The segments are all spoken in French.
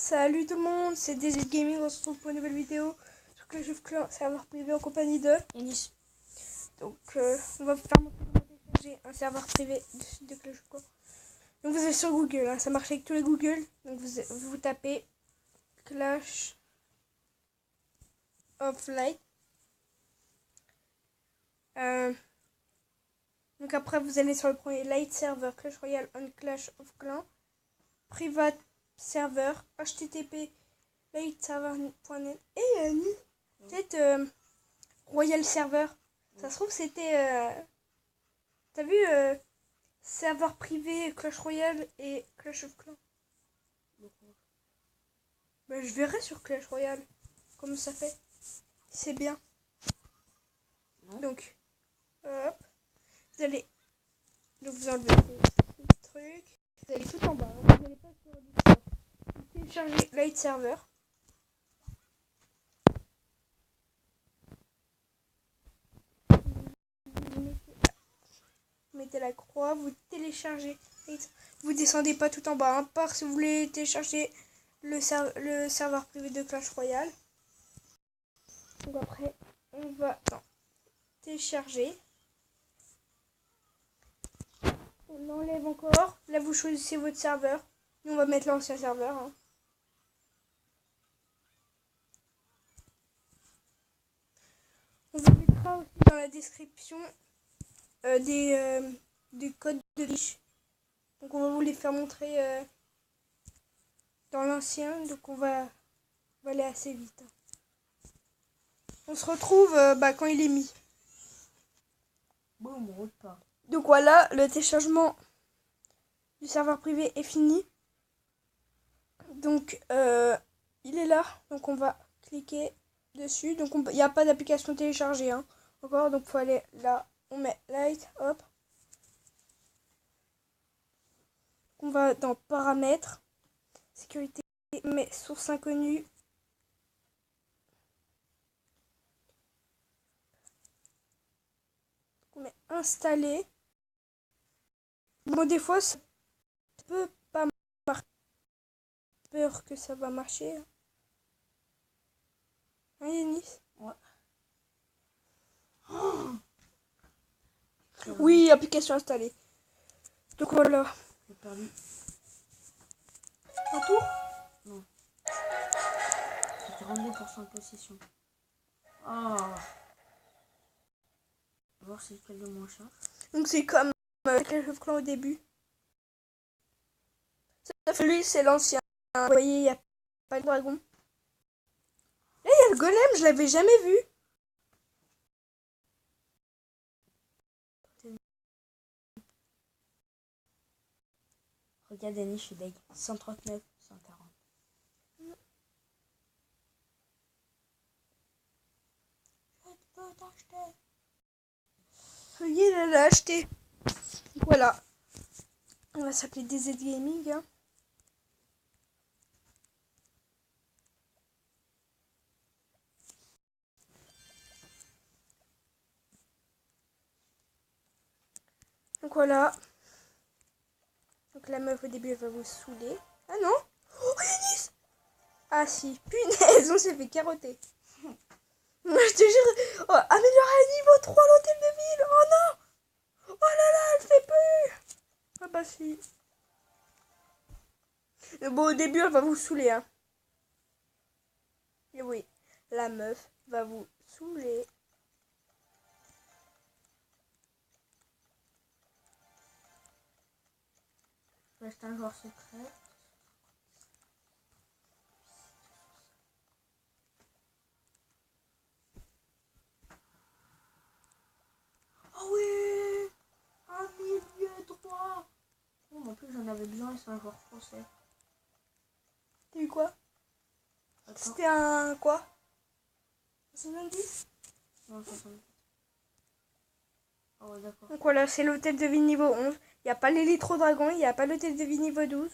Salut tout le monde, c'est DZ Gaming, on se retrouve pour une nouvelle vidéo sur Clash of Clans, serveur privé en compagnie de Yanis. Donc on va vous faire montrer comment télécharger un serveur privé de Clash of Clans. Donc vous allez sur Google, hein, ça marche avec tous les Google. Donc vous tapez Clash of Light. Donc après vous allez sur le premier Light Server, Clash Royale on Clash of Clans, Private Server, http lightserver.net et peut-être Royal Server. Ça se trouve c'était t'as vu serveur privé Clash Royale et Clash of Clans. Bah, je verrai sur Clash Royale comment ça fait. C'est bien. Non. Donc hop, vous allez vous enlevez ce truc, vous allez tout en bas, hein. Vous n'allez pas sur le Discord. Vous téléchargez Light Server. Vous mettez la croix, vous téléchargez. Vous descendez pas tout en bas, hein, part si vous voulez télécharger le serveur privé de Clash Royale. Donc après, on va télécharger. On enlève encore. Là, vous choisissez votre serveur. Nous, on va mettre l'ancien serveur. Hein. On vous mettra aussi dans la description des codes de glitch. Donc, on va vous les faire montrer dans l'ancien. Donc, on va aller assez vite. On se retrouve quand il est mis. Boum, route pas. Donc voilà, le téléchargement du serveur privé est fini. Donc il est là. Donc on va cliquer dessus. Donc il n'y a pas d'application téléchargée. Hein, encore. Donc il faut aller là. On met Light. Hop. On va dans Paramètres. Sécurité. On met Source inconnue. On met Installer. Bon, des fois, ça peut pas marcher. Peur que ça va marcher. Hein, Yanis? Ouais. Oui, application installée. Donc voilà. J'ai perdu. Un tour? Non. J'ai 32% de possession. Ah. On va voir c'est lequel le moins cher. Donc c'est comme Clash of Clans au début. Lui c'est l'ancien. Vous voyez, il n'y a pas le dragon. Là il y a le golem, je l'avais jamais vu. Regarde Denis, je suis deg. 139, 140. Je peux t'acheter. Regarde, elle l'a acheté. Voilà. On va s'appeler DZ Gaming. Hein. Donc voilà. Donc la meuf au début elle va vous saouler. Ah non? Oh Yanis! Ah si, punaise, on s'est fait carotter. Moi je te jure. Oh, améliorer à niveau 3 l'hôtel de ville. Oh non! Oh là là, elle fait plus! Ah bah si. Bon au début elle va vous saouler. Hein. Et oui, la meuf va vous saouler. Reste un joueur secret. Oh oui! Un milieu droit! Oh, en plus j'en avais besoin et c'est un joueur français. T'as eu quoi? Attends. C'était un quoi? 70? Non, 70. Oh ouais, d'accord. Donc voilà, c'est l'hôtel de ville niveau 11. Il n'y a pas l'électro-dragon, il n'y a pas l'hôtel de ville niveau 12.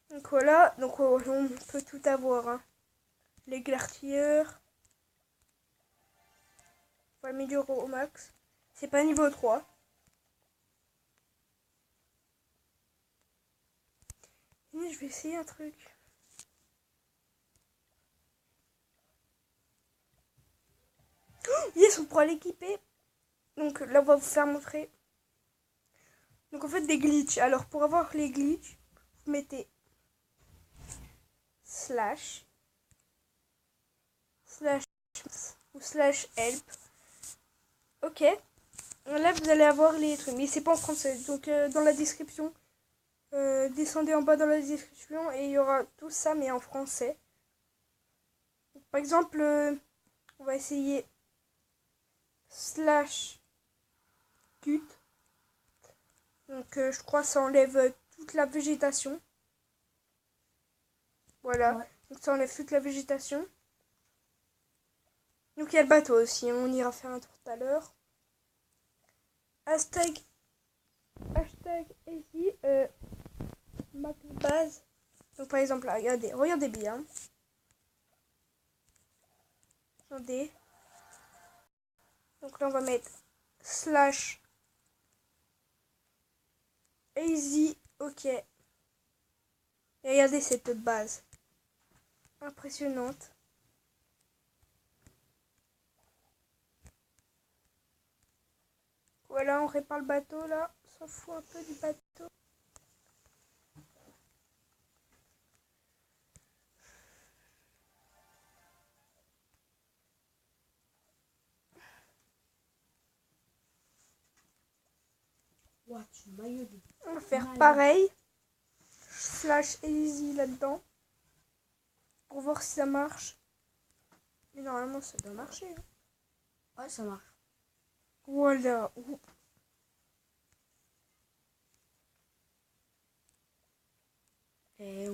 Donc voilà, donc on peut tout avoir. Hein. Les glaciers. On va l'améliorer au max. C'est pas niveau 3. Je vais essayer un truc. Oh, yes, on pourra l'équiper. Donc là, on va vous faire montrer. Donc en fait, des glitches. Alors pour avoir les glitches, vous mettez slash ou slash help. Ok. Là, vous allez avoir les trucs. Mais c'est pas en français. Donc dans la description, descendez en bas dans la description et il y aura tout ça, mais en français. Donc, par exemple, on va essayer slash cut. Donc je crois que ça enlève toute la végétation. Voilà. Ouais. Donc ça enlève toute la végétation. Donc il y a le bateau aussi. On ira faire un tour tout à l'heure. Hashtag ici map base. Donc par exemple là, regardez bien. Regardez. Donc là on va mettre slash easy ok. Et regardez cette base. Impressionnante. Voilà, on répare le bateau là. On s'en fout un peu du bateau. Ouah, tu maillots de... On va faire pareil. Slash easy là-dedans. Pour voir si ça marche. Mais normalement ça doit marcher. Ouais, ça marche. Voilà. Et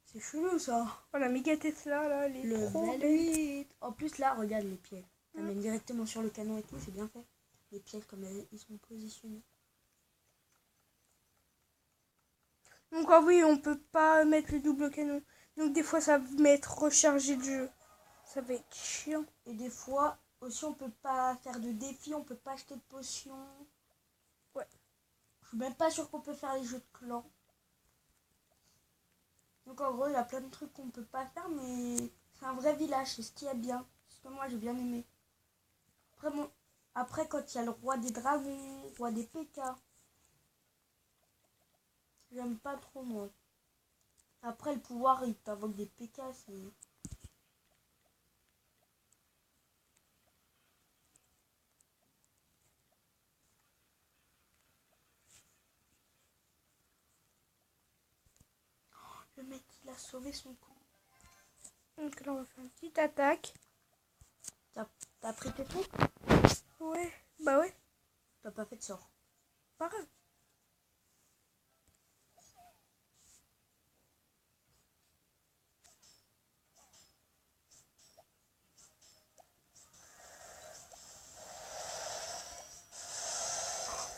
c'est chelou ça. Voilà, Mega Tesla là, elle est Le trop belle. 8. En plus là, regarde les pieds. Ça mène directement sur le canon et tout, c'est bien fait. Les pieds comme ils sont positionnés. Donc ah oui, on peut pas mettre le double canon. Donc des fois ça va mettre recharger le jeu. Ça va être chiant. Et des fois aussi on peut pas faire de défis, on peut pas acheter de potions. Ouais. Je suis même pas sûre qu'on peut faire les jeux de clan. Donc en gros il y a plein de trucs qu'on peut pas faire, mais c'est un vrai village, c'est ce qui est bien. C'est ce que moi j'ai bien aimé. Après quand il y a le roi des dragons, roi des PK. J'aime pas trop moi. Après le pouvoir il t'invoque des PK, c'est... Le mec il a sauvé son camp. Donc là on va faire une petite attaque. T'as pris tes trucs? Ouais, bah ouais, T'as pas fait de sort. pas grave.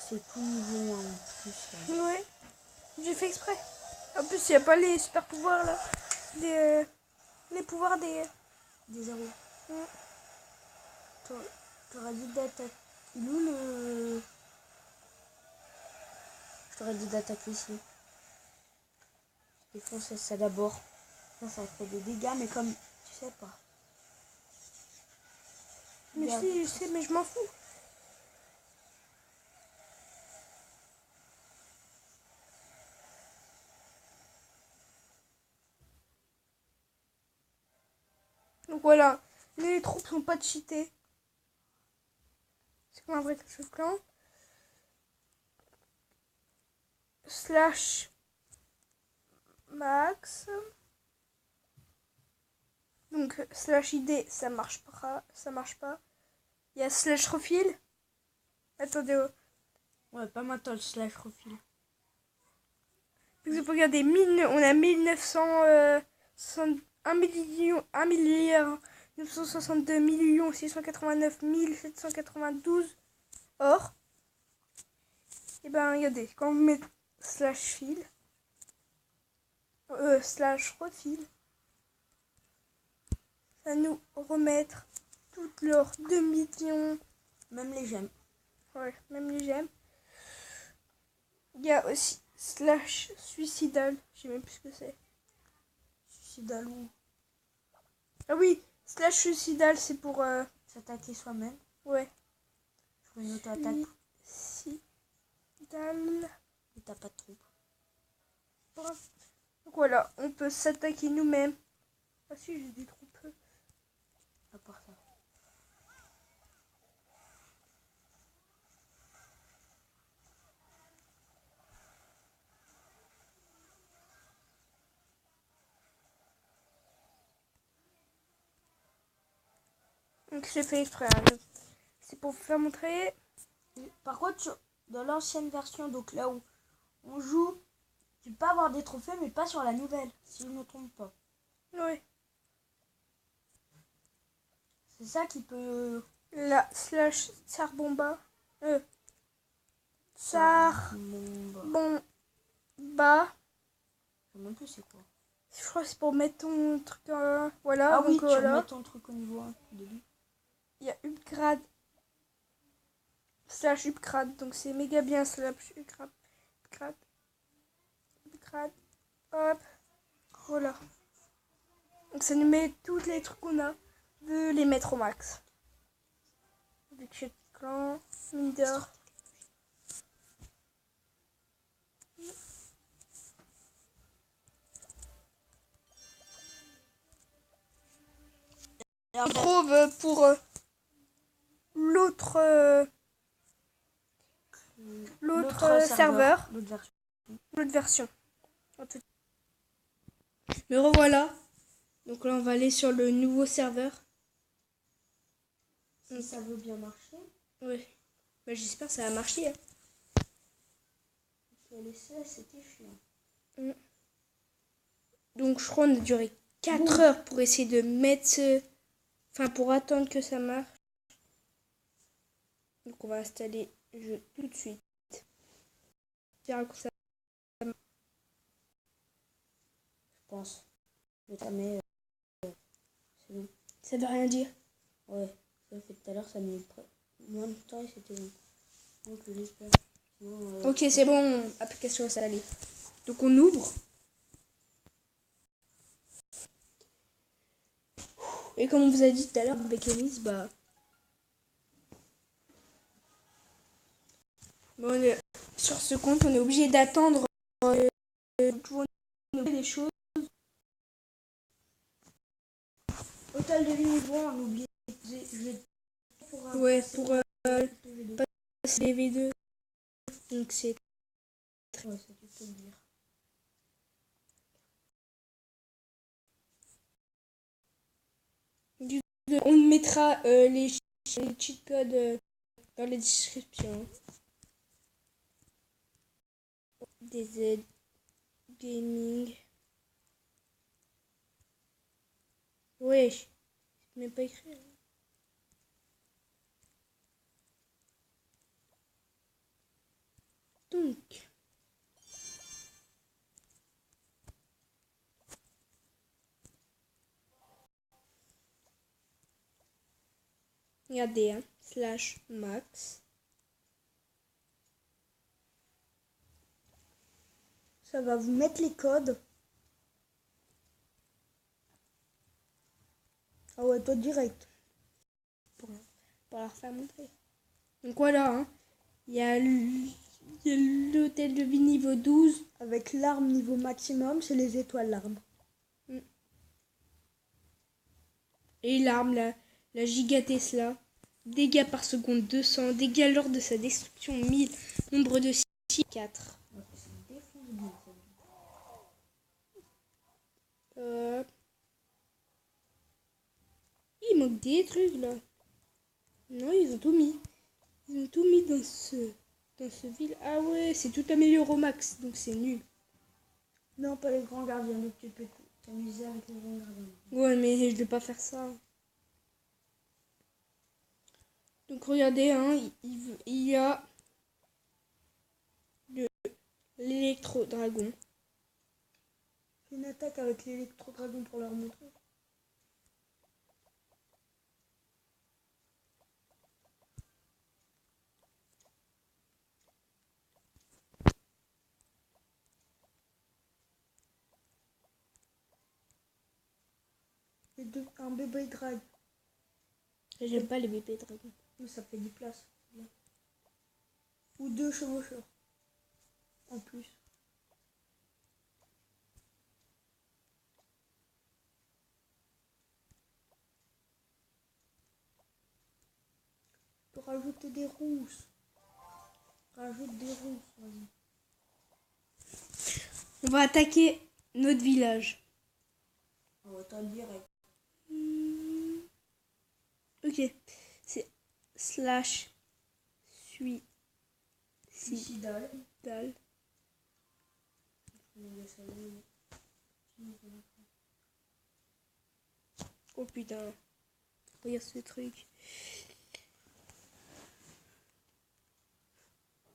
C'est tout nouveau en plus. Là. Ouais, j'ai fait exprès. En plus il n'y a pas les super pouvoirs là. Les pouvoirs des... Des zéros. Ouais. T'aurais dit d'attaquer. Il est où le... Je t'aurais dit d'attaquer ici. Défoncer ça d'abord. Ça fait des dégâts, mais comme... Tu sais pas. Mais Regarde. si, je sais, mais je m'en fous. Donc voilà, les troupes sont pas cheatées. C'est comme un vrai Clash of Clans. Slash max. Donc slash id ça marche pas. Il y a slash refill. Attendez. Ouais, pas maintenant le slash refil. Par exemple, regardez, on a 1 milliard 962 millions 689 792 or. Et ben regardez, quand on met slash fil, slash refil, ça nous remettre toutes leurs 2 millions. Même les gemmes. Ouais, même les gemmes. Il y a aussi slash suicidal. Je sais même plus ce que c'est. Suicidal ou Ah oui, slash suicidal, c'est pour... s'attaquer soi-même. Ouais. Sur une auto-attaque. Suicidal. Et t'as pas de troupe. Donc voilà, on peut s'attaquer nous-mêmes. Ah si, j'ai des troupes. À part ça. Donc j'ai fait exprès. Hein. C'est pour vous faire montrer. Par contre, dans l'ancienne version, donc là où on joue, tu peux avoir des trophées, mais pas sur la nouvelle, si je ne me trompe pas. Ouais. C'est ça qui peut... La slash Tsar Bomba. Tsar Bon, Bomba. je sais même plus c'est quoi. Je crois que c'est pour mettre ton truc. Voilà. Ah donc, oui, tu voilà. remets ton truc au niveau 1 au début. Il y a upgrade slash upgrade. Donc c'est méga bien slash upgrade. Upgrade. Hop. Voilà. Donc ça nous met tous les trucs qu'on a. De les mettre au max. Budget clan. Mine d'or. On trouve pour l'autre serveur, l'autre version. Me revoilà. Donc là on va aller sur le nouveau serveur. Si ça veut bien marcher. Oui. Bah, j'espère que ça va marcher. Hein. C'était chiant. Donc je crois qu'on a duré 4 heures pour essayer de mettre enfin pour attendre que ça marche. Donc on va installer le jeu tout de suite. Je pense. Mais ça met... c'est bon. Ça veut rien dire. Ouais. Ça fait tout à l'heure, ça met moins de temps et c'était bon. Donc j'espère. Ok, c'est bon. Application installée. Donc on ouvre. Et comme on vous a dit tout à l'heure, avec Elis, bah... Bon, sur ce compte, on est obligé d'attendre des choses. Total de niveau, on oublie. Ouais, pour passer les V2. Donc c'est... Ouais, ça tu peux le dire. On mettra les cheat codes dans les descriptions. Des aides gaming. Ouais, je peux même pas écrire. Donc. Regardez, hein, slash max. Ça va vous mettre les codes. Ah ouais, toi direct. Pour leur faire montrer. Donc voilà, hein. Il y a l'hôtel de vie niveau 12. Avec l'arme niveau maximum, c'est les étoiles l'arme. Et l'arme, la Giga Tesla. Dégâts par seconde 200. Dégâts lors de sa destruction 1000. Nombre de 6, 4. Il manque des trucs là. Non, ils ont tout mis. Ils ont tout mis dans ce ville. Ah ouais, c'est tout amélioré au max, donc c'est nul. Non, pas les grands gardiens, donc tu peux t'amuser avec les grands gardiens. Ouais, mais je vais pas faire ça. Donc regardez, hein, il y a l'électro-dragon. Fais une attaque avec l'électro-dragon pour leur montrer. Un bébé dragon. J'aime pas les bébés dragons. Mais ça fait 10 places. Ou 2 chevaucheurs. En plus. Pour rajouter des rousses. Rajoute des rousses, vas-y. On va attaquer notre village. On va t'en direct. Ok. C'est slash suicide. Suicidal. Dalle. Oh putain. Regarde ce truc.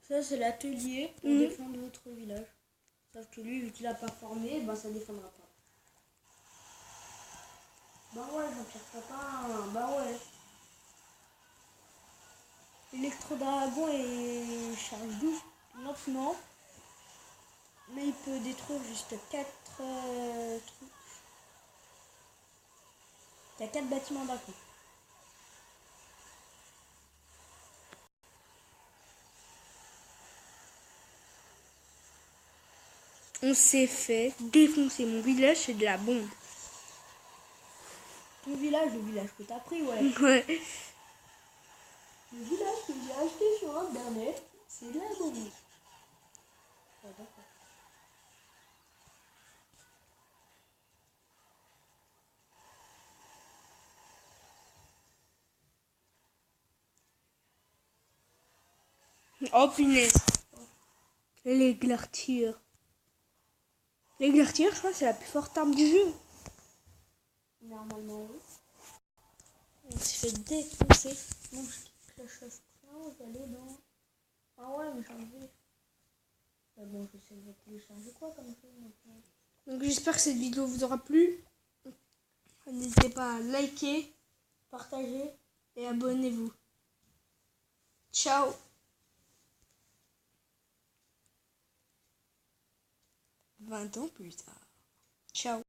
Ça, c'est l'atelier pour défendre votre village. Sauf que lui, vu qu'il a pas formé, ben ça défendra pas. Bah ouais, Jean-Pierre Papin, bah ouais. L'électro-dragon est charge douce lentement. Mais il peut détruire jusqu'à 4 trucs. Il y a 4 bâtiments d'un coup. On s'est fait défoncer. Mon village, c'est de la bombe. Ton village, le village que t'as pris, ouais. Ouais. Le village que j'ai acheté sur internet, c'est de la bombe. Ouais, d'accord. Oh punaise. L'éclairture. L'éclairture, je crois que c'est la plus forte arme du jeu. Normalement, oui. On s'est fait défoncer. Non, je quitte Clash of Clans, j'allais dans... Ah ouais, mais j'ai enlevé. Mais bon, je sais de télécharger quoi comme jeu maintenant. Donc j'espère que cette vidéo vous aura plu. N'hésitez pas à liker, Partager. et abonnez-vous. Ciao. 20 ans plus tard. Ciao.